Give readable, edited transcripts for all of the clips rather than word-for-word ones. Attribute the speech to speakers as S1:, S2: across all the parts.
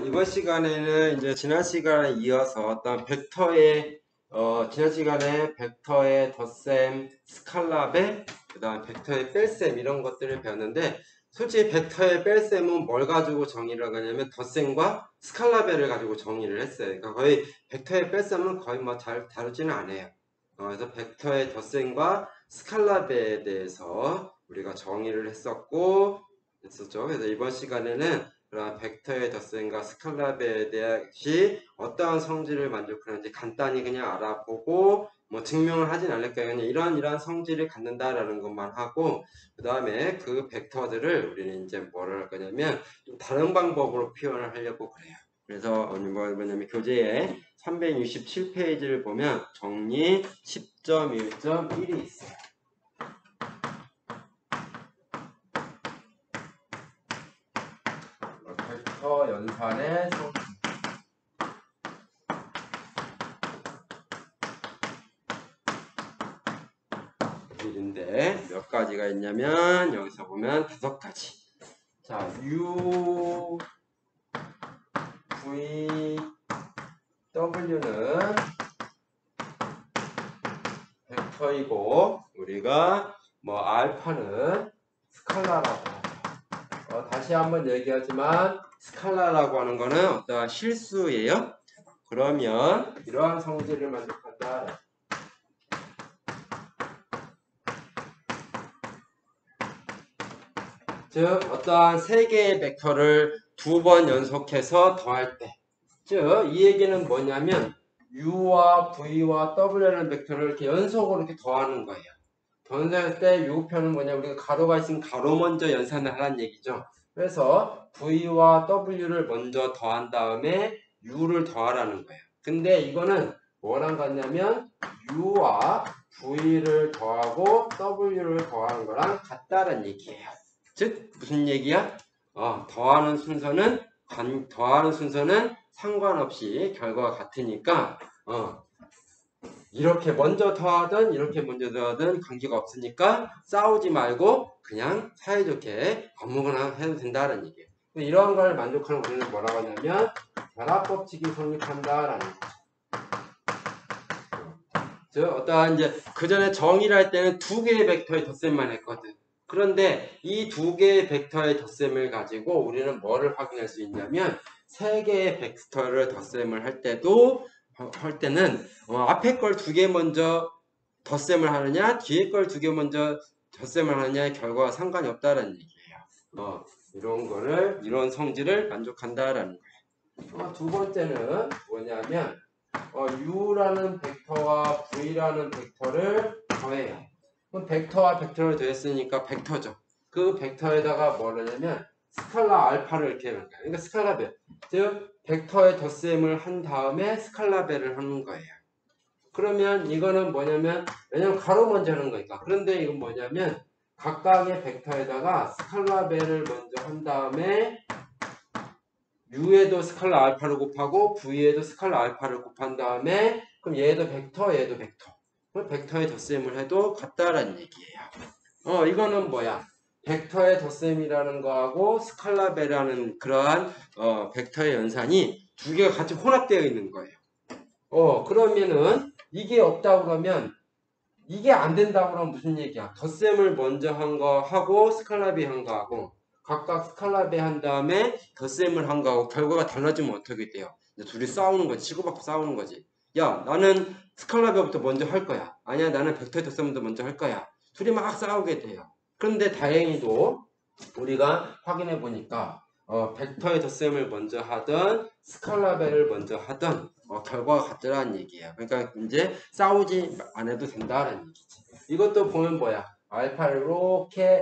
S1: 이번 시간에는 이제 지난 시간에 이어서 어떤 벡터의 지난 시간에 벡터의 덧셈, 스칼라배, 그 다음 벡터의 뺄셈 이런 것들을 배웠는데, 솔직히 벡터의 뺄셈은 뭘 가지고 정의를 하냐면 덧셈과 스칼라배를 가지고 정의를 했어요. 그러니까 거의 벡터의 뺄셈은 거의 뭐 잘 다루지는 않아요. 그래서 벡터의 덧셈과 스칼라배에 대해서 우리가 정의를 했었죠. 그래서 이번 시간에는 그런 벡터의 덧셈과 스칼라배에 대해 어떠한 성질을 만족하는지 간단히 그냥 알아보고, 뭐 증명을 하진 않을 거예요. 그냥 이러한 성질을 갖는다라는 것만 하고, 그 다음에 그 벡터들을 우리는 이제 뭐를 할 거냐면 좀 다른 방법으로 표현을 하려고 그래요. 그래서 뭐냐면 교재에 367페이지를 보면 정리 10.1.1이 있어요. 벡터 연산의 성질인데 몇 가지가 있냐면 여기서 보면 5가지. 자, U, V, W는 벡터이고 우리가 뭐 알파는 스칼라라고 하죠. 다시 한번 얘기하지만 스칼라라고 하는 거는 어떤 실수예요. 그러면 이러한 성질을 만족한다. 즉 어떠한 세 개의 벡터를 2번 연속해서 더할 때, 즉 이 얘기는 뭐냐면 U와 V와 W라는 벡터를 이렇게 연속으로 이렇게 더하는 거예요. 연산할 때 요표는 뭐냐, 우리가 가로가 있으면 가로 먼저 연산을 하라는 얘기죠. 그래서 V와 W를 먼저 더한 다음에 U를 더하라는 거예요. 근데 이거는 뭐랑 같냐면 U와 V를 더하고 W를 더하는 거랑 같다는 얘기예요. 즉 무슨 얘기야? 더하는 순서는 상관없이 결과가 같으니까 이렇게 먼저 더하든 이렇게 먼저 더하든 관계가 없으니까 싸우지 말고 그냥 사이좋게 아무거나 해도 된다는 얘기예요. 이러한 걸 만족하는 우리는 뭐라고 하냐면 결합법칙이 성립한다라는 거죠. 즉 어떠한 이제 그 전에 정의를 할 때는 2개의 벡터의 덧셈만 했거든. 그런데 이 2개의 벡터의 덧셈을 가지고 우리는 뭐를 확인할 수 있냐면 3개의 벡터를 덧셈을 할 때는 앞에 걸 2개 먼저 덧셈을 하느냐 뒤에 걸 2개 먼저 덧셈을 하느냐의 결과와 상관이 없다는 얘기예요. 이런 성질을 만족한다라는 거예요. 두 번째는 뭐냐면 U라는 벡터와 V라는 벡터를 더해요. 그럼 벡터와 벡터를 더했으니까 벡터죠. 그 벡터에다가 뭐를 하냐면 스칼라 알파를 이렇게 하는 거예요. 그러니까 스칼라배. 즉 벡터의 덧셈을 한 다음에 스칼라배를 하는 거예요. 그러면 이거는 뭐냐면, 왜냐면 가로 먼저 하는 거니까. 그런데 이건 뭐냐면 각각의 벡터에다가 스칼라배를 먼저 한 다음에 U에도 스칼라 알파를 곱하고 V에도 스칼라 알파를 곱한 다음에 그럼 얘도 벡터 얘도 벡터. 그럼 벡터의 덧셈을 해도 같다라는 얘기예요. 이거는 뭐야? 벡터의 덧셈이라는 거하고 스칼라배라는 그러한 벡터의 연산이 2개가 같이 혼합되어 있는 거예요. 그러면은 이게 없다고 그러면 이게 안 된다고 그러면 무슨 얘기야? 덧셈을 먼저 한 거 하고 스칼라배 한 거 하고 각각 스칼라배 한 다음에 덧셈을 한 거하고 결과가 달라지면 어떻게 돼요? 둘이 싸우는 거지. 치고받고 싸우는 거지. 야, 나는 스칼라배부터 먼저 할 거야. 아니야, 나는 벡터의 덧셈부터 먼저 할 거야. 둘이 막 싸우게 돼요. 그런데 다행히도 우리가 확인해 보니까 벡터의 덧셈을 먼저 하든 스칼라배를 먼저 하든 결과가 같더라는 얘기예요. 그러니까 이제 싸우지 안 해도 된다는 얘기지. 이것도 보면 뭐야? 알파를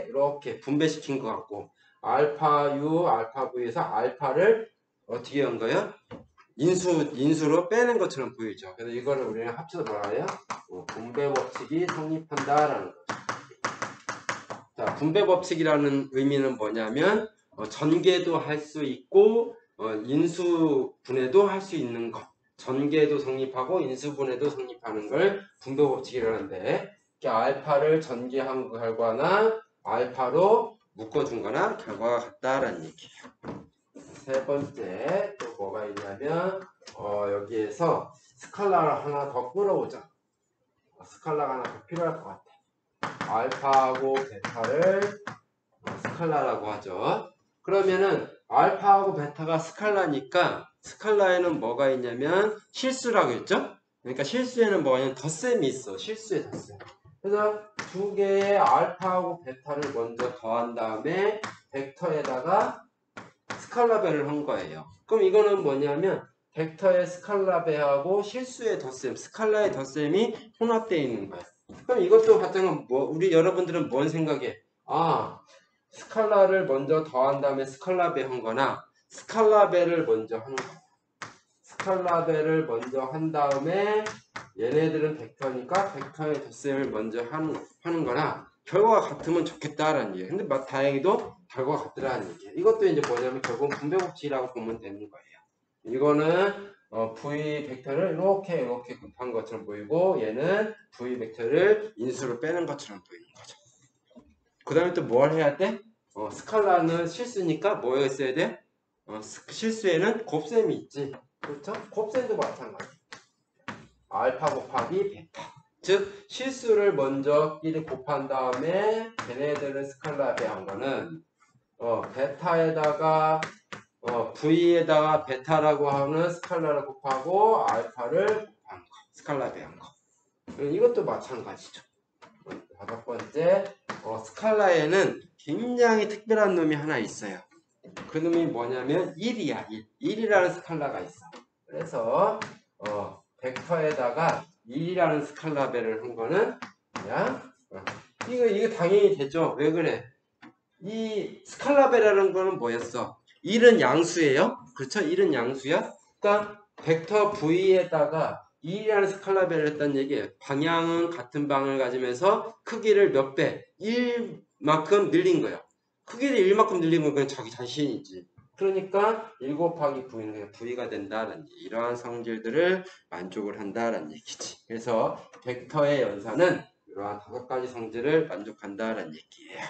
S1: 이렇게 분배시킨 것 같고 알파 U, 알파 V에서 알파를 어떻게 한 거예요? 인수로 빼는 것처럼 보이죠. 그래서 이거를 우리는 합쳐서 뭐라 해요? 분배 법칙이 성립한다라는 거죠. 자, 분배 법칙이라는 의미는 뭐냐면 전개도 할 수 있고 인수분해도 할 수 있는 것. 전개도 성립하고 인수분해도 성립하는 걸 분배 법칙이라는데, 알파를 전개한 결과나 알파로 묶어준 거나 결과가 같다라는 얘기예요. 세 번째 또 뭐가 있냐면 여기에서 스칼라를 하나 더 끌어오자. 스칼라가 하나 더 필요할 것 같아. 알파하고 베타를 스칼라라고 하죠. 그러면은 알파하고 베타가 스칼라니까 스칼라에는 뭐가 있냐면 실수라고 했죠? 그러니까 실수에는 뭐가 있냐면 덧셈이 있어. 실수의 덧셈. 그래서 두 개의 알파하고 베타를 먼저 더한 다음에 벡터에다가 스칼라배를 한 거예요. 그럼 이거는 뭐냐면 벡터의 스칼라배하고 실수의 덧셈, 스칼라의 덧셈이 혼합되어 있는 거예요. 그럼 이것도 마찬가지로 우리 여러분들은 뭔 생각해? 스칼라를 먼저 더한 다음에 스칼라배 한 거나 스칼라배를 먼저 한 거. 스칼라배를 먼저 한 다음에 얘네들은 벡터니까 벡터의 덧셈을 먼저 하는 거나 결과가 같으면 좋겠다라는 얘기예요. 근데 다행히도 결과가 같더라는 얘기예요. 이것도 이제 뭐냐면 결국은 분배법칙이라고 보면 되는 거예요. 이거는 V 벡터를 이렇게 곱한 것처럼 보이고 얘는 V 벡터를 인수로 빼는 것처럼 보이는 거죠. 그 다음에 또 뭘 해야 돼? 스칼라는 실수니까 뭐가 있어야 돼? 실수에는 곱셈이 있지. 그렇죠? 곱셈도 마찬가지. 알파 곱하기 베타. 즉 실수를 먼저 끼리 곱한 다음에 걔네들을 스칼라배 한 거는 베타에다가 V에다가 베타라고 하는 스칼라를 곱하고 알파를 곱한 거. 스칼라배 한 거. 이것도 마찬가지죠. 다섯 번째, 스칼라에는 굉장히 특별한 놈이 하나 있어요. 그 놈이 뭐냐면 1이야. 1이라는 스칼라가 있어. 그래서 벡터에다가 1이라는 스칼라배를 한 거는 그냥 이거 당연히 되죠. 왜 그래? 이 스칼라배라는 거는 뭐였어? 1은 양수예요. 그렇죠? 1은 양수야. 그러니까 벡터 V에다가 2라는 스칼라배를 했다는 얘기예요. 방향은 같은 방을 가지면서 크기를 몇 배? 1만큼 늘린 거예요. 크기를 1만큼 늘린 건 그냥 자기 자신이지. 그러니까 1 곱하기 V는 그냥 V가 된다는 이러한 성질들을 만족을 한다는 얘기지. 그래서 벡터의 연산은 이러한 5가지 성질을 만족한다는 얘기예요.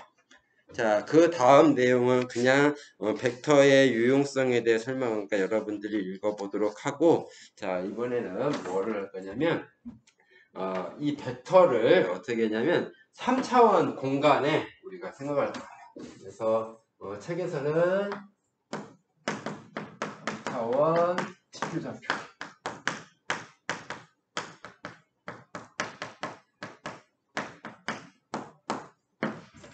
S1: 자, 그 다음 내용은 그냥 벡터의 유용성에 대해 설명하니까 여러분들이 읽어보도록 하고, 자, 이번에는 뭐를 할 거냐면 이 벡터를 어떻게 하냐면 3차원 공간에 우리가 생각할 거예요. 그래서 책에서는 3차원 직교좌표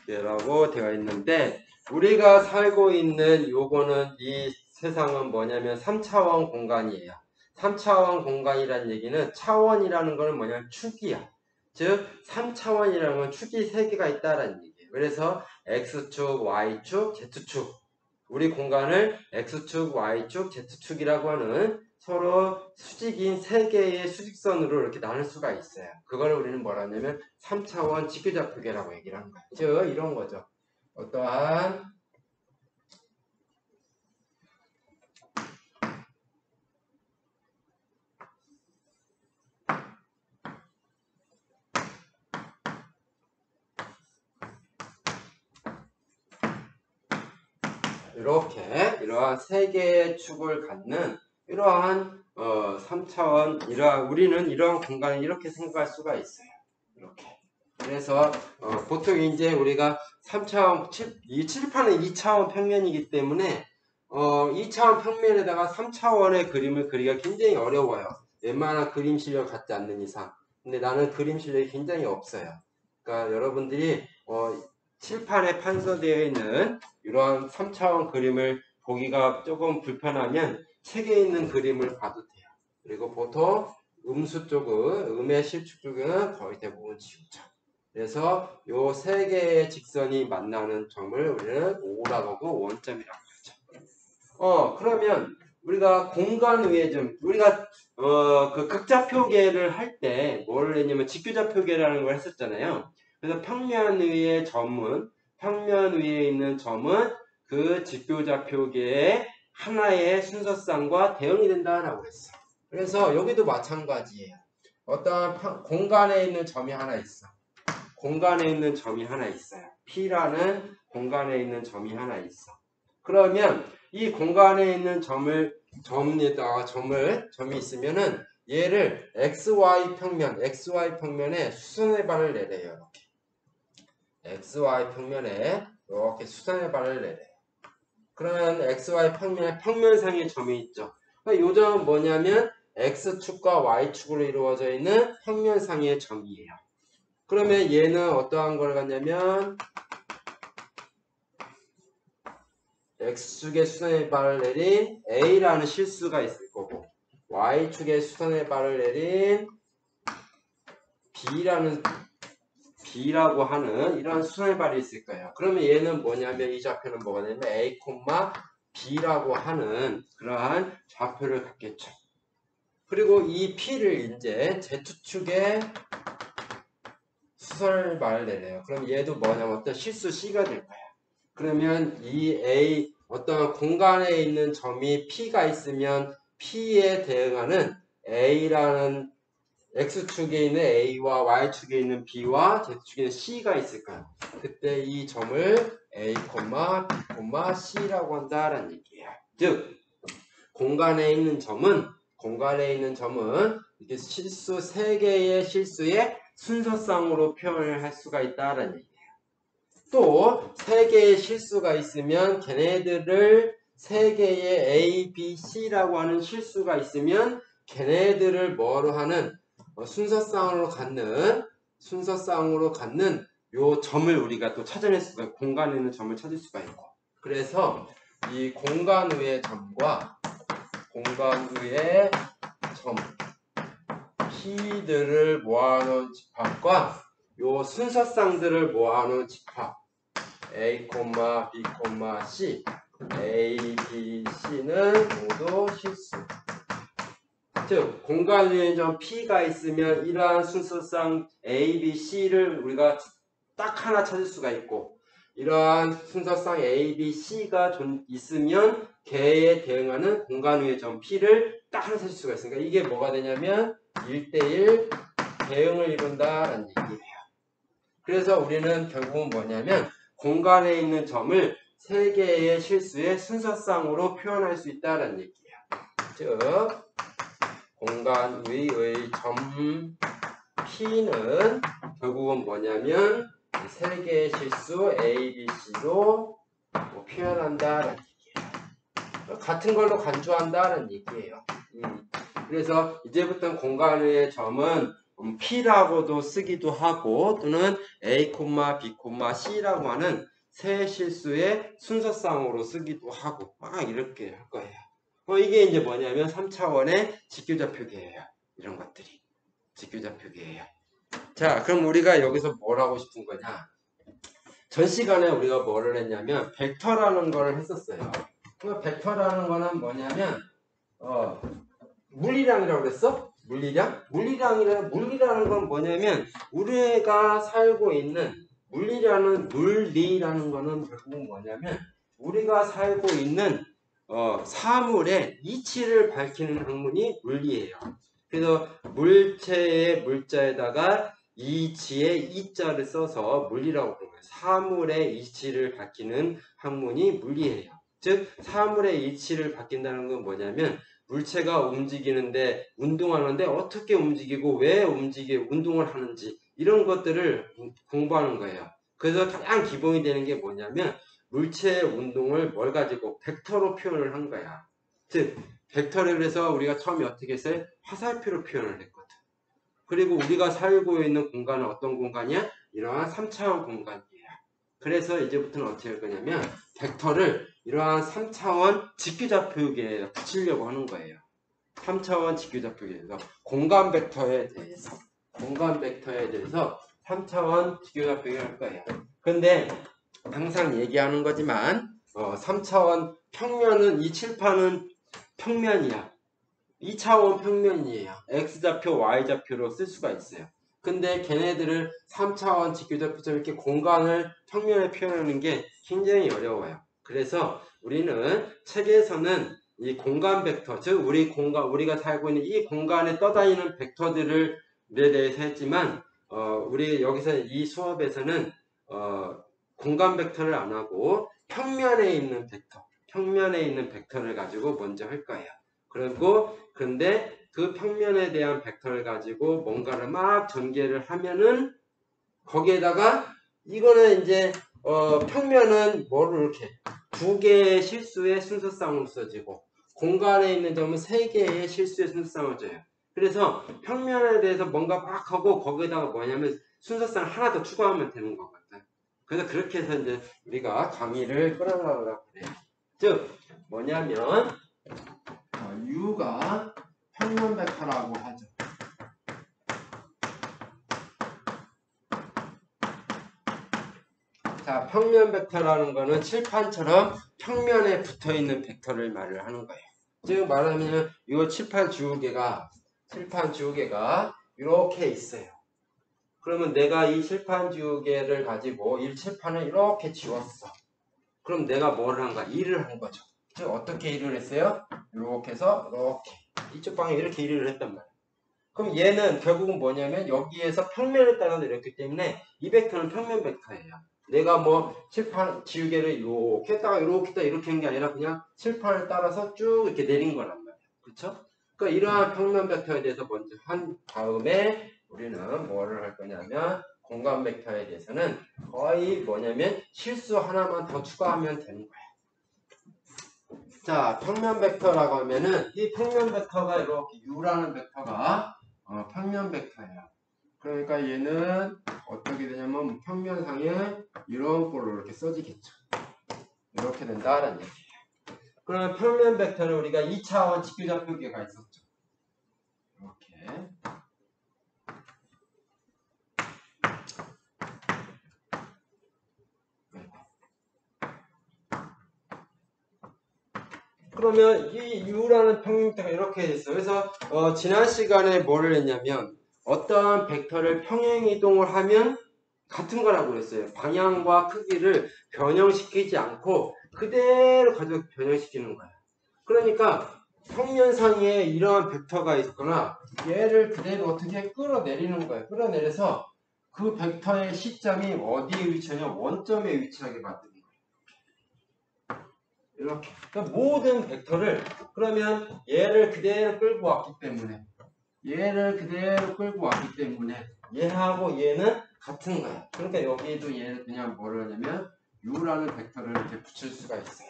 S1: 라고 되어 있는데 우리가 살고 있는 요거는 이 세상은 뭐냐면 3차원 공간이에요. 3차원 공간이라는 얘기는 차원이라는 거는 뭐냐면 축이야. 즉 3차원이라는 건 축이 3개가 있다라는 얘기예요. 그래서 X축, Y축, Z축 우리 공간을 X축, Y축, Z축이라고 하는 서로 수직인 3개의 수직선으로 이렇게 나눌 수가 있어요. 그걸 우리는 뭐라 하냐면 3차원 직교좌표계라고 얘기를 하는 거예요. 즉 이런 거죠. 어떠한 이렇게 이러한 3개의 축을 갖는 이러한 3차원 우리는 이러한 공간을 이렇게 생각할 수가 있어요. 이렇게. 그래서 보통 이제 우리가 3차원 이 칠판은 2차원 평면이기 때문에 2차원 평면에다가 3차원의 그림을 그리기가 굉장히 어려워요. 웬만한 그림 실력 갖지 않는 이상. 근데 나는 그림 실력이 굉장히 없어요. 그러니까 여러분들이 칠판에 판서되어 있는 이러한 3차원 그림을 보기가 조금 불편하면 책에 있는 그림을 봐도 돼요. 그리고 보통 음수 쪽은 음의 실축 쪽은 거의 대부분 지우죠. 그래서 요 3개의 직선이 만나는 점을 우리는 O라고 하고 원점이라고 하죠. 그러면 우리가 공간 위에점 우리가 그 극좌표계를 할 때 뭘 했냐면 직교좌표계라는 걸 했었잖아요. 그래서 평면 위에 있는 점은 그 직교좌표계의 하나의 순서쌍과 대응이 된다라고 했어. 그래서 여기도 마찬가지예요. 어떤 공간에 있는 점이 하나 있어. 공간에 있는 점이 하나 있어요. P라는 공간에 있는 점이 하나 있어. 그러면 이 공간에 있는 점이 있으면은 얘를 XY 평면에 수선의 발을 내려요. 이렇게. XY 평면에 이렇게 수선의 발을 내려요. 그러면 XY 평면상의 점이 있죠. 이 점은 뭐냐면 X축과 Y축으로 이루어져 있는 평면상의 점이에요. 그러면 얘는 어떠한 걸 갖냐면 X축에 수선의 발을 내린 A라는 실수가 있을 거고 Y축에 수선의 발을 내린 B라고 하는 이런 수선의 발이 있을 거예요. 그러면 얘는 뭐냐면 이 좌표는 뭐가 되냐면 A, B라고 하는 그러한 좌표를 갖겠죠. 그리고 이 P를 이제 Z축에 수선의 발을 내려요. 그럼 얘도 뭐냐면 어떤 실수 C가 될 거야. 그러면 이 A 어떤 공간에 있는 점이 P가 있으면 P에 대응하는 A라는 X축에 있는 A와 Y축에 있는 B와 Z축에 있는 C가 있을까요? 그때 이 점을 A, B, C라고 한다라는 얘기예요. 즉 공간에 있는 점은 이렇게 실수 3개의 실수의 순서상으로 표현을 할 수가 있다라는 얘기예요. 또 3개의 실수가 있으면 걔네들을 3개의 A, B, C라고 하는 실수가 있으면 걔네들을 뭐로 하는 순서상으로 갖는 요 점을 우리가 또 찾아낼 수가 있고 공간에 있는 점을 찾을 수가 있고 그래서 이 공간의 점과 공간의 점 P들을 모아놓은 집합과 요 순서쌍들을 모아놓은 집합 A, B, C A, B, C는 모두 실수. 즉 공간에 점 P가 있으면 이러한 순서상 A, B, C를 우리가 딱 하나 찾을 수가 있고 이러한 순서상 A, B, C가 있으면 걔에 대응하는 공간의 점 P를 딱 하나 찾을 수가 있으니까 이게 뭐가 되냐면 1대1 대응을 이룬다라는 얘기예요. 그래서 우리는 결국은 뭐냐면 공간에 있는 점을 3개의 실수의 순서상으로 표현할 수 있다라는 얘기예요. 즉 공간의 점 P는 결국은 뭐냐면 3개의 실수 A, B, C로 표현한다라는 얘기예요. 같은 걸로 간주한다라는 얘기예요. 그래서 이제부터 공간의 점은 P라고도 쓰기도 하고 또는 A, B, C라고 하는 세 실수의 순서상으로 쓰기도 하고 막 이렇게 할 거예요. 이게 이제 뭐냐면 3차원의 직교좌표계예요. 이런 것들이 직교좌표계예요. 자, 그럼 우리가 여기서 뭘 하고 싶은 거냐? 전 시간에 우리가 뭐를 했냐면 벡터라는 거를 했었어요. 그 벡터라는 거는 뭐냐면 물리량이라고 그랬어? 물리라는 건 뭐냐면 우리가 살고 있는 물리라는 거는 결국은 뭐냐면 우리가 살고 있는 사물의 이치를 밝히는 학문이 물리예요. 그래서 물체의 물자에다가 이치의 이자를 써서 물리라고 부르는 거예요. 사물의 이치를 밝히는 학문이 물리예요. 즉 사물의 이치를 밝힌다는 건 뭐냐면 물체가 움직이는데 운동하는데 어떻게 움직이고 왜 운동을 하는지 이런 것들을 공부하는 거예요. 그래서 가장 기본이 되는 게 뭐냐면 물체의 운동을 뭘 가지고 벡터로 표현을 한 거야. 즉 벡터를 그래서 우리가 처음에 어떻게 했어요? 화살표로 표현을 했거든. 그리고 우리가 살고 있는 공간은 어떤 공간이야? 이러한 3차원 공간이에요. 그래서 이제부터는 어떻게 할 거냐면 벡터를 이러한 3차원 직교좌표계에 붙이려고 하는 거예요. 3차원 직교좌표계에서 공간 벡터에 대해서 3차원 직교좌표계를 할 거예요. 근데 항상 얘기하는 거지만 3차원 평면은 이 칠판은 평면이야. 2차원 평면이에요. X좌표, Y좌표로 쓸 수가 있어요. 근데 걔네들을 3차원 직교좌표처럼 이렇게 공간을 평면에 표현하는 게 굉장히 어려워요. 그래서 우리는 책에서는 이 공간 벡터, 즉 우리가 살고 있는 이 공간에 떠다니는 벡터들에 대해서 했지만 우리 여기서 이 수업에서는 공간 벡터를 안 하고 평면에 있는 벡터, 평면에 있는 벡터를 가지고 먼저 할 거예요. 그리고 그런데 그 평면에 대한 벡터를 가지고 뭔가를 막 전개를 하면은 거기에다가 이거는 이제 평면은 뭐를 이렇게 두 개의 실수의 순서쌍으로 써지고 공간에 있는 점은 세 개의 실수의 순서쌍을 줘요. 그래서 평면에 대해서 뭔가 막 하고 거기에다가 뭐냐면 순서쌍 하나 더 추가하면 되는 거거든. 그래서 그렇게 해서 이제 우리가 강의를 끌어나가려고 그래요. 즉 뭐냐면 U가 평면 벡터라고 하죠. 자, 평면 벡터라는 거는 칠판처럼 평면에 붙어있는 벡터를 말을 하는 거예요. 즉 말하면 이 칠판 지우개가 이렇게 있어요. 그러면 내가 이 칠판 지우개를 가지고 이 칠판을 이렇게 지웠어. 그럼 내가 뭐를 한 거야? 일을 한 거죠. 즉 어떻게 일을 했어요? 이렇게 해서 이렇게 이쪽 방향에 이렇게 일을 했단 말이에요. 그럼 얘는 결국은 뭐냐면 여기에서 평면에 따라서 이렇기 때문에 이 벡터는 평면 벡터예요. 내가 뭐 칠판 지우개를 이렇게 했다가 이렇게 했다가 이렇게 한 게 아니라 그냥 칠판을 따라서 쭉 이렇게 내린 거란 말이에요. 그쵸? 그러니까 이러한 평면 벡터에 대해서 먼저 한 다음에 우리는 뭐를 할 거냐면 공간 벡터에 대해서는 거의 뭐냐면 실수 하나만 더 추가하면 되는 거예요. 자, 평면 벡터라고 하면은 이 평면 벡터가 이렇게 U라는 벡터가 평면 벡터예요. 그러니까 얘는 어떻게 되냐면 평면상에 이런 꼴로 이렇게 써지겠죠. 이렇게 된다는 얘기예요. 그러면 평면 벡터는 우리가 2차원 직교적 표기가 있었죠. 이렇게. 그러면 이 U라는 평면 벡터가 이렇게 됐어요. 그래서 지난 시간에 뭐를 했냐면 어떠한 벡터를 평행 이동을 하면 같은 거라고 그랬어요. 방향과 크기를 변형시키지 않고 그대로 가지고 변형시키는 거예요. 그러니까 평면상에 이러한 벡터가 있거나 얘를 그대로 어떻게 끌어내리는 거예요. 끌어내려서 그 벡터의 시점이 어디에 위치하냐 원점에 위치하게 만드는 거예요. 이렇게. 그러니까 모든 벡터를 그러면 얘를 그대로 끌고 왔기 때문에 얘하고 얘는 같은 거야. 그러니까 여기에도 얘를 그냥 뭐를 하냐면 U라는 벡터를 이렇게 붙일 수가 있어요.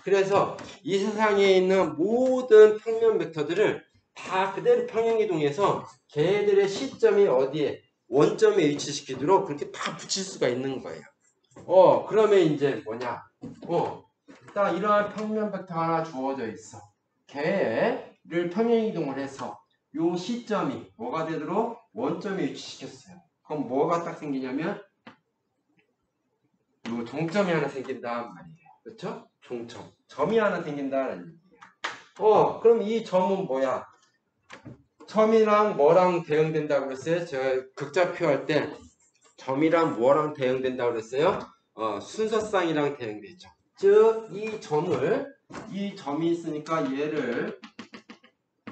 S1: 그래서 이 세상에 있는 모든 평면 벡터들을 다 그대로 평행이동해서 걔들의 시점이 어디에 원점에 위치시키도록 그렇게 다 붙일 수가 있는 거예요. 그러면 이제 뭐냐? 딱 이러한 평면 벡터 하나 주어져 있어. 걔를 평행이동을 해서 요 시점이 뭐가 되도록 원점에 위치시켰어요. 그럼 뭐가 딱 생기냐면 요 종점이 하나 생긴단 말이에요. 그렇죠? 종점. 점이 하나 생긴다는 얘기예요. 그럼 이 점은 뭐야? 점이랑 뭐랑 대응된다고 그랬어요? 제가 극좌표 할 때 점이랑 뭐랑 대응된다고 그랬어요? 순서쌍이랑 대응되죠. 즉, 이 점이 있으니까 얘를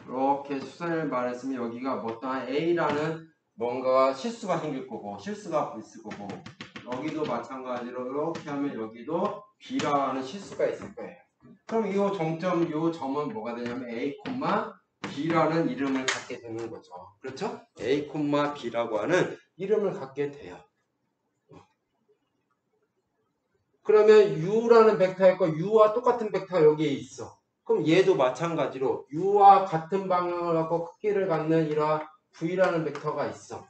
S1: 이렇게 수선을 말했으면 여기가 뭐 또한 A라는 뭔가 실수가 생길 거고 실수가 있을 거고 여기도 마찬가지로 이렇게 하면 여기도 B라는 실수가 있을 거예요. 그럼 이 정점, 이 점은 뭐가 되냐면 A, B라는 이름을 갖게 되는 거죠. 그렇죠? A, B라고 하는 이름을 갖게 돼요. 그러면 U라는 벡터가 있고 U와 똑같은 벡터가 여기에 있어. 그럼 얘도 마찬가지로 U와 같은 방향을 갖고 크기를 갖는 이러한 V라는 벡터가 있어.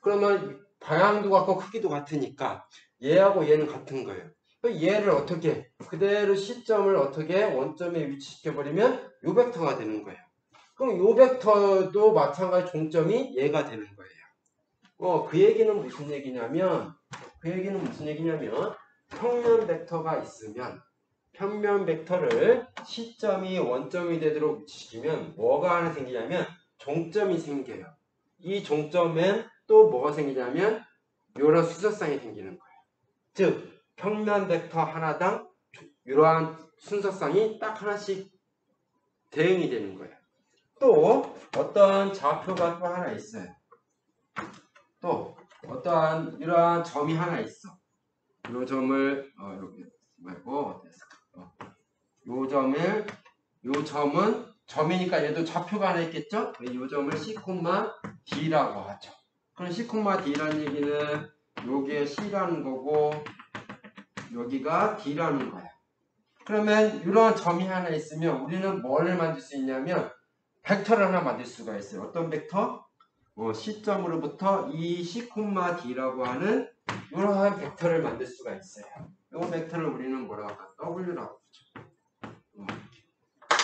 S1: 그러면 방향도 같고 크기도 같으니까 얘하고 얘는 같은 거예요. 얘를 어떻게 그대로 시점을 어떻게 원점에 위치시켜버리면 요 벡터가 되는 거예요. 그럼 요 벡터도 마찬가지 종점이 얘가 되는 거예요. 그 얘기는 무슨 얘기냐면 평면 벡터가 있으면 평면 벡터를 시점이 원점이 되도록 위치시키면 뭐가 하나 생기냐면 종점이 생겨요. 이 종점엔 또 뭐가 생기냐면 이런 순서쌍이 생기는 거예요. 즉 평면 벡터 하나당 이러한 순서쌍이 딱 하나씩 대응이 되는 거예요. 또 어떤 좌표가 또 하나 있어요. 또 어떠한 이러한 점이 하나 있어. 이 점을 이렇게 말고 요 요 점은 점이니까 얘도 좌표가 하나 있겠죠? 요 점을 C, D라고 하죠. 그럼 C, D라는 얘기는 요게 C라는 거고 여기가 D라는 거야. 그러면 이런 점이 하나 있으면 우리는 뭘 만들 수 있냐면 벡터를 하나 만들 수가 있어요. 어떤 벡터? C점으로부터 이 C, D라고 하는 이러한 벡터를 만들 수가 있어요. 이 벡터를 우리는 뭐라고 할까? W라고 하죠.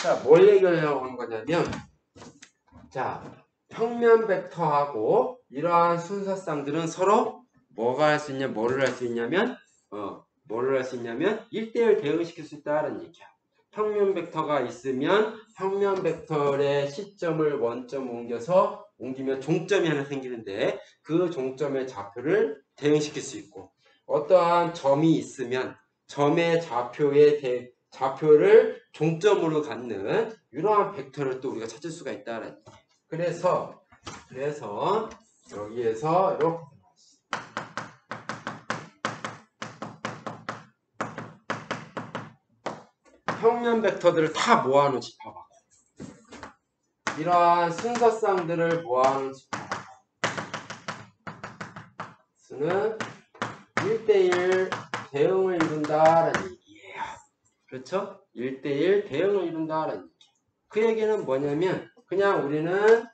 S1: 자, 뭘 얘기하려고 하는 거냐면, 자, 평면 벡터하고 이러한 순서쌍들은 서로 뭐가 할 수 있냐, 뭐를 할 수 있냐면, 뭐를 할 수 있냐면 1대1 대응시킬 수 있다는 얘기야. 평면 벡터가 있으면 평면 벡터의 시점을 원점 옮기면 종점이 하나 생기는데 그 종점의 좌표를 대응시킬 수 있고 어떠한 점이 있으면 점의 좌표를 종점으로 갖는 이러한 벡터를 또 우리가 찾을 수가 있다는 얘기야. 그래서 여기에서 이렇게 평면 벡터들을 다 모아놓은 집합하고 이러한 순서쌍들을 모아놓은 집합하고 수는 1대1 대응을 이룬다라는 얘기예요. 그렇죠? 1대1 대응을 이룬다라는 얘기. 그 얘기는 뭐냐면 그냥 우리는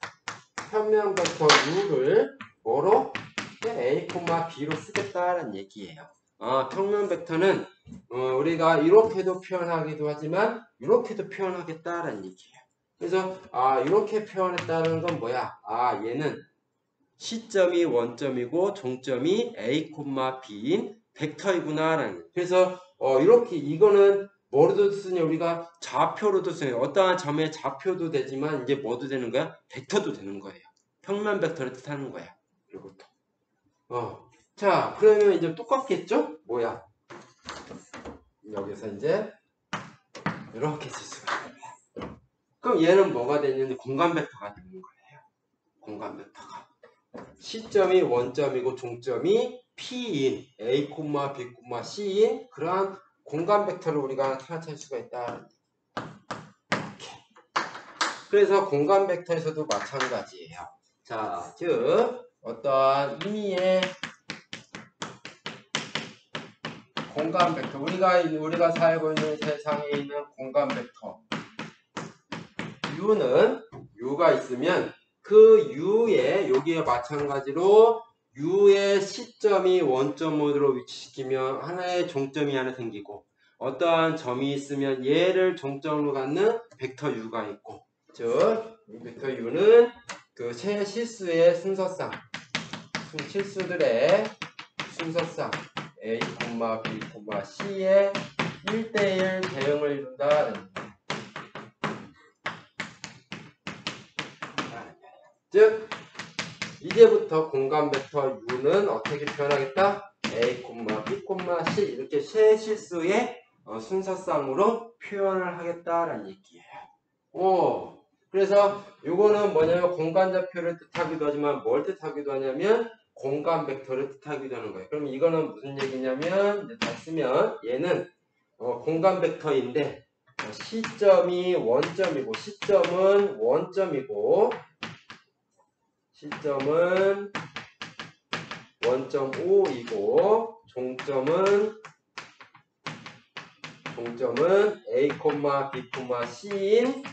S1: 평면 벡터 U를 뭐로? A, B로 쓰겠다라는 얘기예요. 평면 벡터는 우리가 이렇게도 표현하기도 하지만 이렇게도 표현하겠다라는 얘기예요. 그래서 이렇게 표현했다는 건 뭐야? 얘는 시점이 원점이고 종점이 A, B인 벡터이구나라는 거예요. 그래서 이렇게 이거는 뭐로도 쓰냐? 우리가 좌표로도 쓰냐? 어떠한 점의 좌표도 되지만 이제 뭐도 되는 거야? 벡터도 되는 거예요. 평면 벡터를 뜻하는 거야. 그리고 또 자, 그러면 이제 똑같겠죠? 뭐야? 여기서 이제 이렇게 쓸 수가 있어요. 그럼 얘는 뭐가 되냐면 공간 벡터가 되는 거예요. 공간 벡터가. 시점이 원점이고 종점이 P인 A, B, C인 그러한 공간 벡터를 우리가 찾을 수가 있다. 이렇게. 그래서 공간 벡터에서도 마찬가지예요. 자, 즉 어떠한 의미의 공간 벡터 우리가 살고 있는 세상에 있는 공간 벡터 U는 U가 있으면 그 U에 여기에 마찬가지로 U의 시점이 원점으로 위치시키면 하나의 종점이 하나 생기고 어떠한 점이 있으면 얘를 종점으로 갖는 벡터 U가 있고 즉 이 벡터 U는 그 세 실수의 순서쌍 실수들의 순서쌍 A, B, C의 1대1 대응을 이룬다는 즉 이제부터 공간 벡터 U는 어떻게 표현하겠다? A, B, C 이렇게 세 실수의 순서쌍으로 표현을 하겠다라는 얘기예요. 그래서 이거는 뭐냐면 공간 좌표를 뜻하기도 하지만 뭘 뜻하기도 하냐면 공간 벡터를 뜻하기도 하는 거예요. 그럼 이거는 무슨 얘기냐면 이제 다 쓰면 얘는 공간 벡터인데 시점이 원점이고 시점은 원점이고 시점은 원점 O이고 종점은 A, B, C인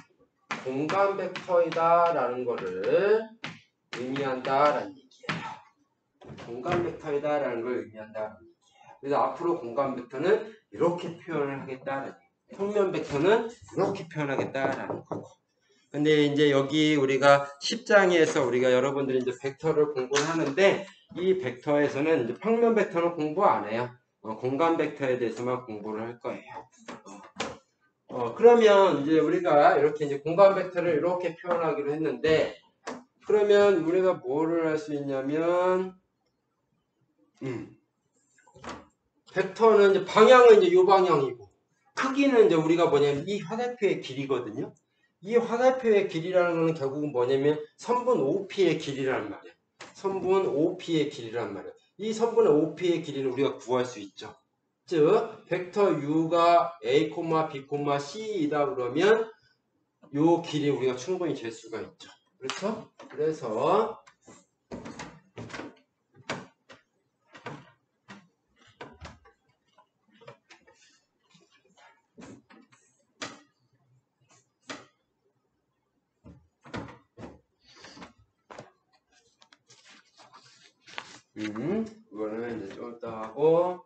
S1: 공간 벡터이다라는 거를 의미한다라는 얘기예요. 공간 벡터이다라는 걸 의미한다라는 얘기예요. 그래서 앞으로 공간 벡터는 이렇게 표현을 하겠다라는 얘기예요. 평면 벡터는 이렇게 표현하겠다라는 거고. 근데 이제 여기 우리가 10장에서 우리가 여러분들이 이제 벡터를 공부를 하는데 이 벡터에서는 이제 평면 벡터는 공부 안 해요. 공간 벡터에 대해서만 공부를 할 거예요. 그러면 이제 우리가 이렇게 이제 공간 벡터를 이렇게 표현하기로 했는데 그러면 우리가 뭐를 할 수 있냐면 벡터는 이제 방향은 이제 요 방향이고 크기는 이제 우리가 뭐냐면 이 화살표의 길이거든요. 이 화살표의 길이라는 거는 결국은 뭐냐면 선분 OP의 길이라는 말이에요. 선분 OP의 길이란 말이에요. 이 선분의 OP의 길이는 우리가 구할 수 있죠. 즉 벡터 u가 a, b, c이다 그러면 요 길이 우리가 충분히 잴 수가 있죠. 그렇죠? 그래서 이거는 이제 좀 이따 하고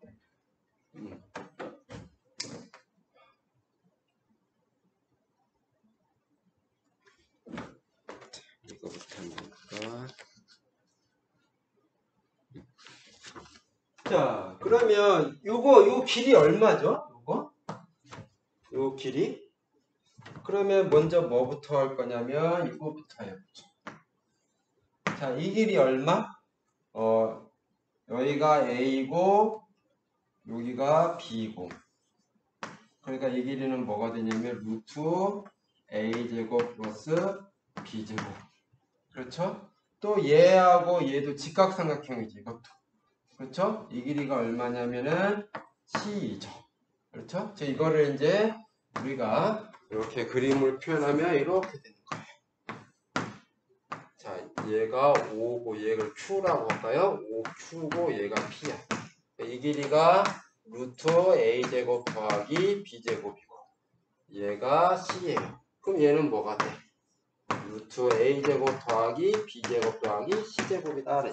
S1: 이거부터 하니까 자 그러면 요 길이 얼마죠? 요 길이 그러면 먼저 뭐부터 할 거냐면 이거부터 해보죠. 자, 이 길이 얼마? 여기가 a고 여기가 b고 그러니까 이 길이는 뭐가 되냐면 루트 a제곱 플러스 b제곱 그렇죠? 또 얘하고 얘도 직각삼각형이지 이것도 그렇죠? 이 길이가 얼마냐면은 c이죠 그렇죠? 자, 이거를 이제 우리가 이렇게 그림을 표현하면 이렇게 되는 거예요. 자, 얘가 5고 얘를 Q라고 할까요? 5Q고 얘가 P야. 이 길이가 루트 A제곱 더하기 B제곱이고 얘가 C예요. 그럼 얘는 뭐가 돼? 루트 A제곱 더하기 B제곱 더하기 C제곱이다.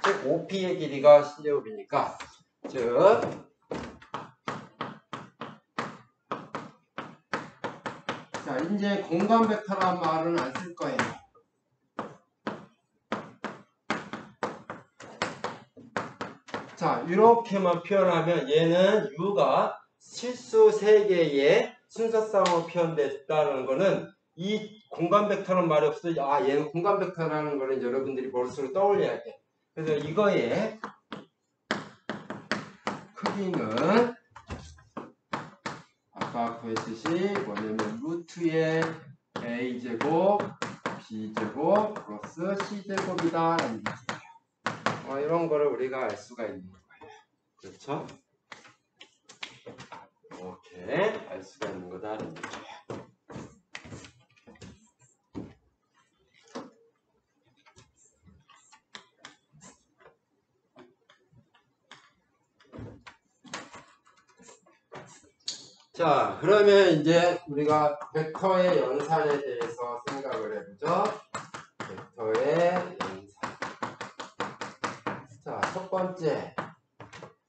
S1: 즉 5P의 길이가 C제곱이니까 즉 자, 이제 공간 벡터란 말은 안 쓸 거예요. 자, 이렇게만 표현하면 얘는 U가 실수 3개의 순서쌍으로 표현됐다는 거는 이 공간 벡터는 말이 없어요. 아, 얘는 공간 벡터라는 거는 여러분들이 머릿속으로 떠올려야 돼. 그래서 이거의 크기는 아까 구했듯이 뭐냐면 루트의 a제곱 b제곱 플러스 c제곱이다 라는 얘기예요. 이런 거를 우리가 알 수가 있는 거예요. 그렇죠? 이렇게 알 수가 있는 거다라는 얘기예요. 자, 그러면 이제 우리가 벡터의 연산에 대해서 생각을 해보죠. 벡터의 연산. 자, 첫 번째,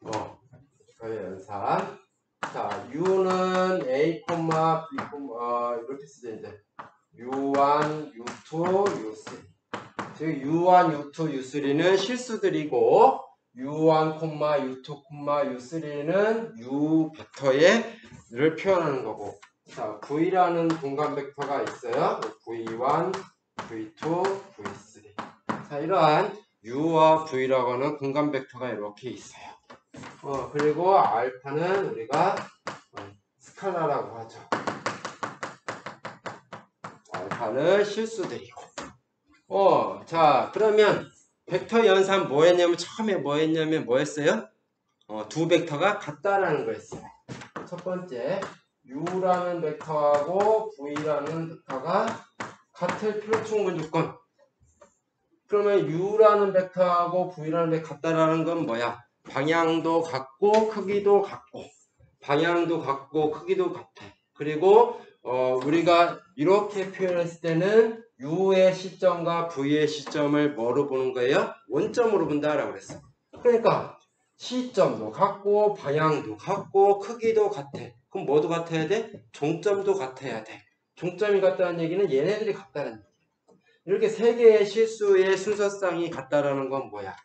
S1: 벡터의 연산. 자, U는 A, B, 이렇게 쓰죠, 이제. U1, U2, U3. 즉, U1, U2, U3는 실수들이고, U1, U2, U3는 U 벡터를 표현하는 거고. 자, V라는 공간 벡터가 있어요. V1, V2, V3. 자, 이러한 U와 V라고 하는 공간 벡터가 이렇게 있어요. 그리고 알파는 우리가 스칼라라고 하죠. 알파는 실수들이고. 자, 그러면 벡터 연산 뭐 했냐면 처음에 뭐 했어요? 두 벡터가 같다라는 거였어요. 첫 번째, U라는 벡터하고 V라는 벡터가 같을 필요 충분 조건. 그러면 U라는 벡터하고 V라는 벡터 같다라는 건 뭐야? 방향도 같고 크기도 같고 방향도 같고 크기도 같아. 그리고 우리가 이렇게 표현했을 때는 U의 시점과 V의 시점을 뭐로 보는 거예요? 원점으로 본다라고 그랬어. 그러니까 시점도 같고 방향도 같고 크기도 같아. 그럼 뭐도 같아야 돼? 종점도 같아야 돼. 종점이 같다는 얘기는 얘네들이 같다는 얘기야. 이렇게 세 개의 실수의 순서쌍이 같다라는 건 뭐야?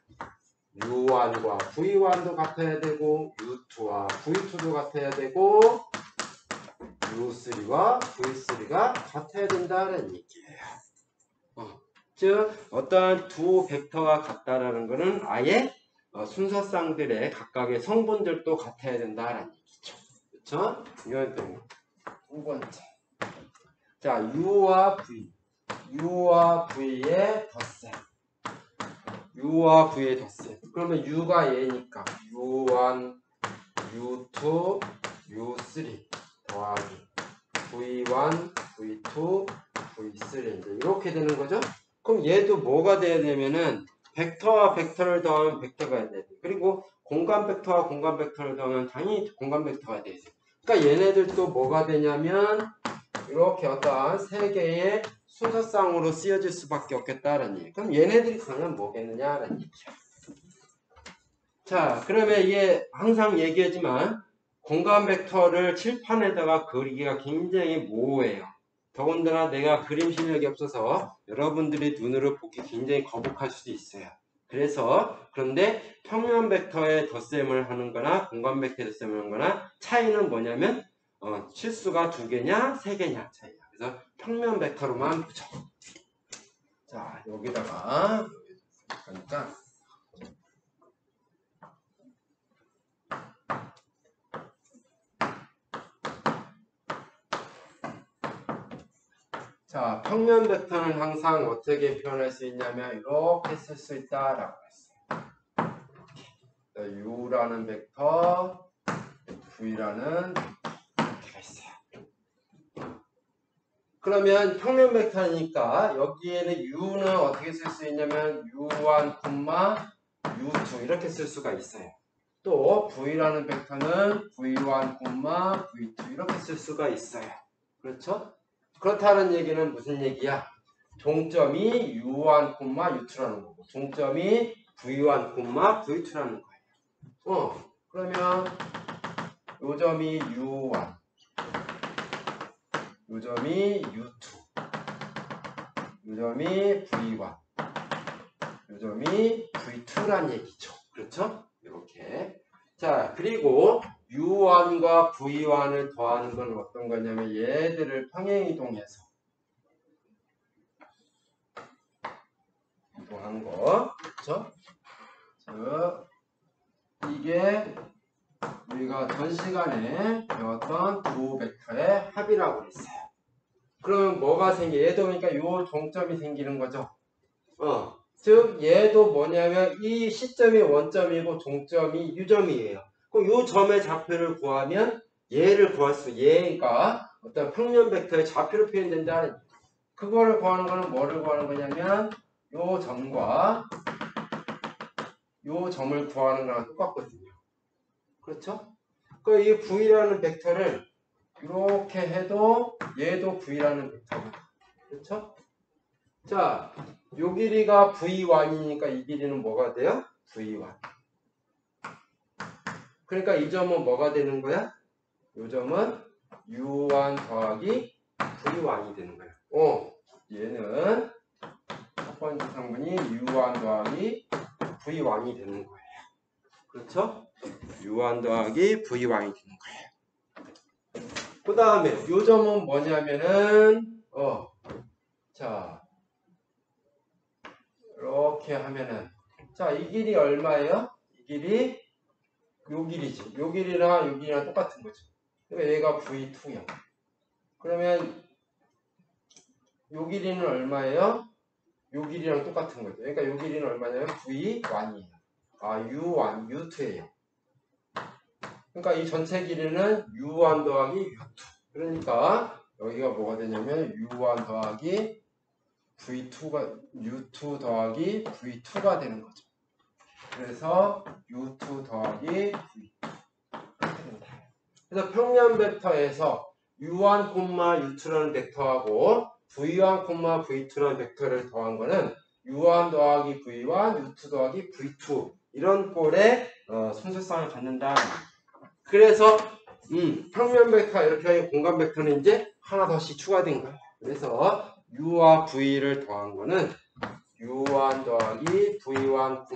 S1: U1과 V1도 같아야 되고 U2와 V2도 같아야 되고 U3와 V3가 같아야 된다는 얘기예요. 즉 어떠한 두 벡터가 같다라는 것은 아예 순서쌍들의 각각의 성분들도 같아야 된다는 얘기죠. 그렇죠? 이건 두 번째. 자, U와 V의 덧셈. U와 V의 덧셈. 그러면 U가 얘니까 U1, U2, U3 더하기 V1, V2, V3 이제 이렇게 되는 거죠. 그럼 얘도 뭐가 돼야 되면은 벡터와 벡터를 더하면 벡터가 돼야 돼. 그리고 공간 벡터와 공간 벡터를 더하면 당연히 공간 벡터가 돼야 돼. 그러니까 얘네들도 뭐가 되냐면 이렇게 어떠한 세 개의 순서상으로 쓰여질 수밖에 없겠다라는 얘기. 그럼 얘네들이 그러면 뭐겠느냐라는 얘기야. 자, 그러면 이게 항상 얘기하지만 공간 벡터를 칠판에다가 그리기가 굉장히 모호해요. 더군다나 내가 그림 실력이 없어서 여러분들이 눈으로 보기 굉장히 거북할 수도 있어요. 그런데 평면 벡터의 덧셈을 하는 거나 공간 벡터의 덧셈을 하는 거나 차이는 뭐냐면 실수가 2개냐 3개냐 차이야. 그래서 평면 벡터로만 보죠. 자, 여기다가 그러니까 자, 평면 벡터는 항상 어떻게 표현할 수 있냐면 이렇게 쓸 수 있다라고 했어요. U라는 벡터, V라는 벡터가 있어요. 그러면 평면 벡터니까 여기에는 U는 어떻게 쓸 수 있냐면 U1, U2 이렇게 쓸 수가 있어요. 또 V라는 벡터는 V1, V2 이렇게 쓸 수가 있어요. 그렇죠? 그렇다는 얘기는 무슨 얘기야? 종점이 U1, U2라는 거고 종점이 V1, V2라는 거예요. 그러면 요점이 U1, 요점이 U2, 요점이 V1, 요점이 V2란 얘기죠. 그렇죠? 이렇게. 자, 그리고 U1과 V1을 더하는 건 어떤 거냐면 얘들을 평행이동해서 이동한 거. 그렇죠? 이게 우리가 전 시간에 배웠던 두 벡터의 합이라고 했어요. 그러면 뭐가 얘도 보니까 요 동점이 생기는 거죠. 즉 얘도 뭐냐면 이 시점이 원점이고 종점이 U점이에요. 그럼 요 점의 좌표를 구하면 얘를 구할 수, 얘가 어떤 평면 벡터의 좌표로 표현된다는 그거를 구하는 거는 뭐를 구하는 거냐면 요 점과 요 점을 구하는 거랑 똑같거든요. 그렇죠? 그 이 V라는 벡터를 이렇게 해도 얘도 V라는 벡터고 그렇죠? 자, 요 길이가 V1이니까 이 길이는 뭐가 돼요? V1. 그러니까 이 점은 뭐가 되는 거야? 이 점은 U1 더하기 V1이 되는 거야. 얘는 첫 번째 성분이 U1 더하기 V1이 되는 거예요. 그렇죠? U1 더하기 V1이 되는 거예요. 그 다음에 이 점은 뭐냐면은 자 이렇게 하면은 자 이 길이 얼마예요? 이 길이 요 길이지. 요 길이랑 요 길이랑 똑같은 거죠. 그러니까 얘가 V2야. 그러면 요 길이는 얼마예요? 요 길이랑 똑같은 거죠. 그러니까 요 길이는 얼마냐면 V1이에요. U1, U2예요. 그러니까 이 전체 길이는 U1 더하기 U2. 그러니까 여기가 뭐가 되냐면 U1 더하기 V2가 U2 더하기 V2가 되는 거죠. 그래서 U2 더하기 V2 이렇게 된다. 그래서 평면 벡터에서 U1, U2라는 벡터하고 V1, V2라는 벡터를 더한 거는 U1 더하기 V1, U2 더하기 V2 이런 꼴의 순서상을 갖는다. 그래서 평면 벡터 이렇게 하면 공간 벡터는 이제 하나 더씩 추가된 거예요. 그래서 U와 V를 더한 거는 U1 더하기 V1,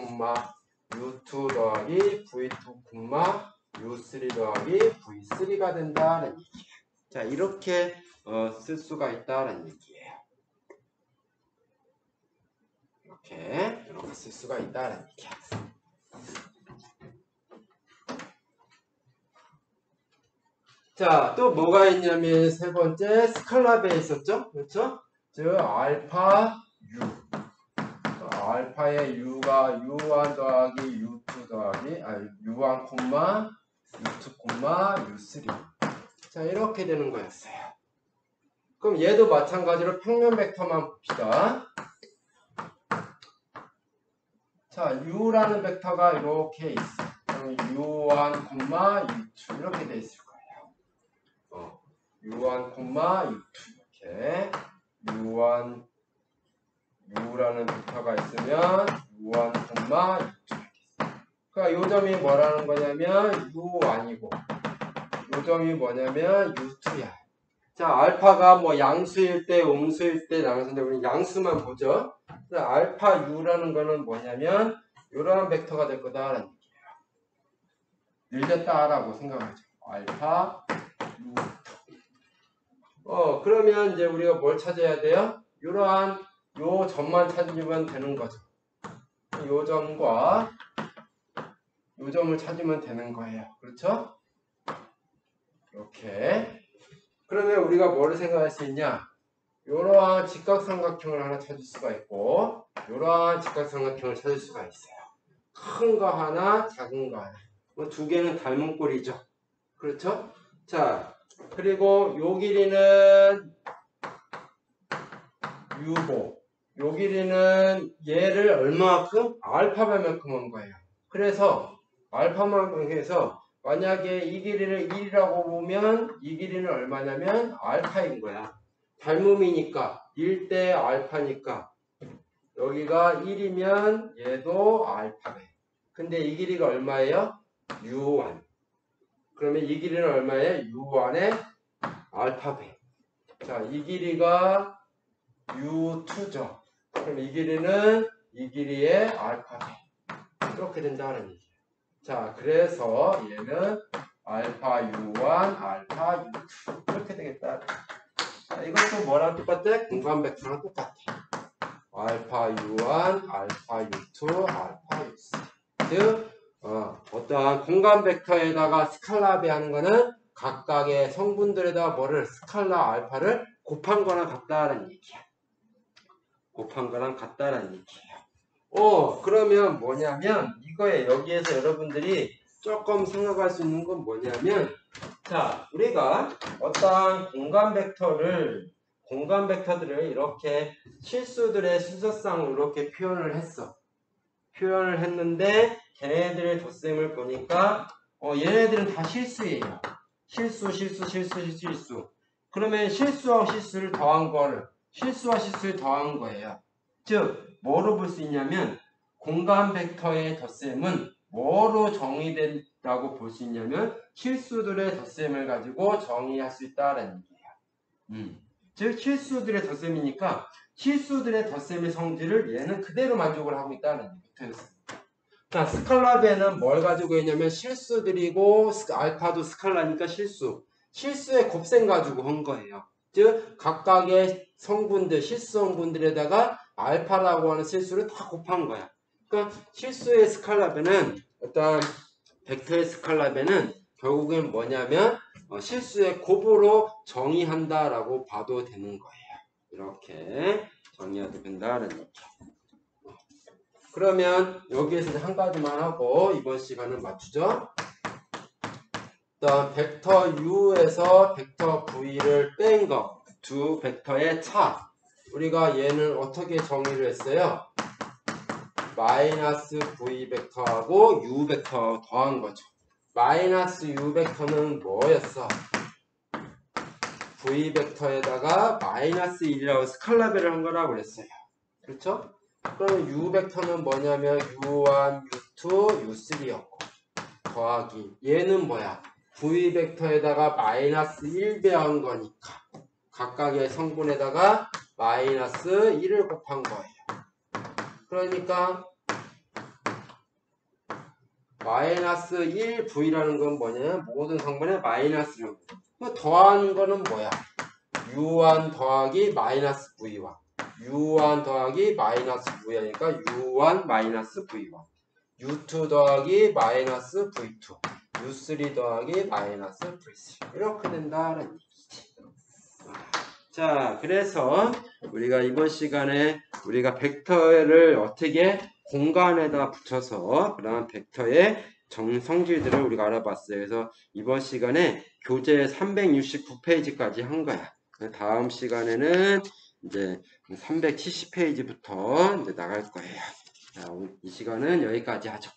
S1: U2 더하기 V2, U3 더하기 V3가 된다는 얘기예요. 자, 이렇게 쓸 수가 있다는 얘기예요. 이렇게 쓸 수가 있다는 얘기야. 자, 또 뭐가 있냐면 세 번째 스칼라 배에 있었죠? 그렇죠? 즉 알파 U. 알파의 U가 U1 더하기 U2 더하기 U1, U2, U3. 자, 이렇게 되는 거였어요. 그럼 얘도 마찬가지로 평면 벡터만 봅시다. 자, U라는 벡터가 이렇게 있어. 그럼 U1, U2 이렇게 돼 있을 거예요. U1, U2 이렇게 U1, U라는 벡터가 있으면 U1, U2 이렇게 있어. 그러니까 요 점이 뭐라는 거냐면 U1이고 요 점이 뭐냐면 U2야. 자, 알파가 뭐 양수일 때, 음수일 때 나눠서인데 우리 양수만 보죠. 알파 U라는 거는 뭐냐면 이러한 벡터가 될 거다라는 얘기예요. 늘렸다라고 생각하죠. 알파 U. 그러면 이제 우리가 뭘 찾아야 돼요? 이러한 요 점만 찾으면 되는 거죠. 요 점과 요 점을 찾으면 되는 거예요. 그렇죠? 이렇게. 그러면 우리가 뭐를 생각할 수 있냐? 이러한 직각삼각형을 하나 찾을 수가 있고 이러한 직각삼각형을 찾을 수가 있어요. 큰 거 하나, 작은 거 하나. 두 개는 닮은 꼴이죠. 그렇죠? 자, 그리고 요 길이는 U고 요 길이는 얘를 얼마만큼? 알파만큼 한 거예요. 그래서 알파만큼 해서 만약에 이 길이를 1이라고 보면 이 길이는 얼마냐면 알파인 거야. 닮음이니까 1대 알파니까 여기가 1이면 얘도 알파네. 근데 이 길이가 얼마예요? U1. 그러면 이 길이는 얼마예요? U1의 알파배. 자, 이 길이가 U2죠. 그럼 이 길이는 이 길이의 알파배. 이렇게 된다는 얘기예요. 자, 그래서 얘는 알파 U1, 알파 U2 이렇게 되겠다. 자, 이것도 뭐랑 똑같아? 공간 벡터랑 똑같아. 알파 U1, 알파 U2, 알파 U3. 즉, 어떠한 공간 벡터에다가 스칼라 배하는 거는 각각의 성분들에다가 뭐를 스칼라 알파를 곱한 거랑 같다라는 얘기야. 곱한 거랑 같다라는 얘기예요. 그러면 뭐냐면 이거에 여기에서 여러분들이 조금 생각할 수 있는 건 뭐냐면 자, 우리가 어떠한 공간 벡터들을 이렇게 실수들의 순서상으로 이렇게 표현을 했어. 표현을 했는데 걔네들의 덧셈을 보니까 얘네들은 다 실수예요. 실수. 그러면 실수와 실수를 더한 거예요. 즉 뭐로 볼 수 있냐면 공간 벡터의 덧셈은 뭐로 정의된다고 볼 수 있냐면 실수들의 덧셈을 가지고 정의할 수 있다라는 얘기예요. 즉 실수들의 덧셈이니까 실수들의 덧셈의 성질을 얘는 그대로 만족을 하고 있다는 얘기예요. 자, 스칼라 배는 뭘 가지고 있냐면 실수들이고 알파도 스칼라니까 실수의 곱셈 가지고 한 거예요. 즉 각각의 성분들, 실수 성분들에다가 알파라고 하는 실수를 다 곱한 거야. 그러니까 실수의 스칼라 배는 어떤 벡터의 스칼라 배는 결국엔 뭐냐면 실수의 곱으로 정의한다라고 봐도 되는 거예요. 이렇게 정의해도 된다는 얘기. 그러면 여기에서 한 가지만 하고 이번 시간은 맞추죠. 일단 벡터 U에서 벡터 V를 뺀 거, 두 벡터의 차. 우리가 얘는 어떻게 정의를 했어요? 마이너스 V 벡터하고 U 벡터 더한 거죠. 마이너스 U 벡터는 뭐였어? V 벡터에다가 마이너스 1이라고 스칼라배를 한 거라고 그랬어요. 그렇죠? 그럼 U 벡터는 뭐냐면 U1, U2, U3였고 더하기 얘는 뭐야? V 벡터에다가 마이너스 1 배한 거니까 각각의 성분에다가 마이너스 1을 곱한 거예요. 그러니까 마이너스 1V라는 건 뭐냐면 모든 성분에 마이너스를 더한 거는 뭐야? U1 더하기 마이너스 V1 U1 더하기 마이너스 V니까 U1 마이너스 V1 U2 더하기 마이너스 V2 U3 더하기 마이너스 V3 이렇게 된다는 얘기지. 자, 그래서 우리가 이번 시간에 우리가 벡터를 어떻게 공간에다 붙여서 그런 벡터의 성질들을 우리가 알아봤어요. 그래서 이번 시간에 교재 369페이지까지 한 거야. 다음 시간에는 이제 370페이지부터 이제 나갈 거예요. 자, 오늘 이 시간은 여기까지 하죠.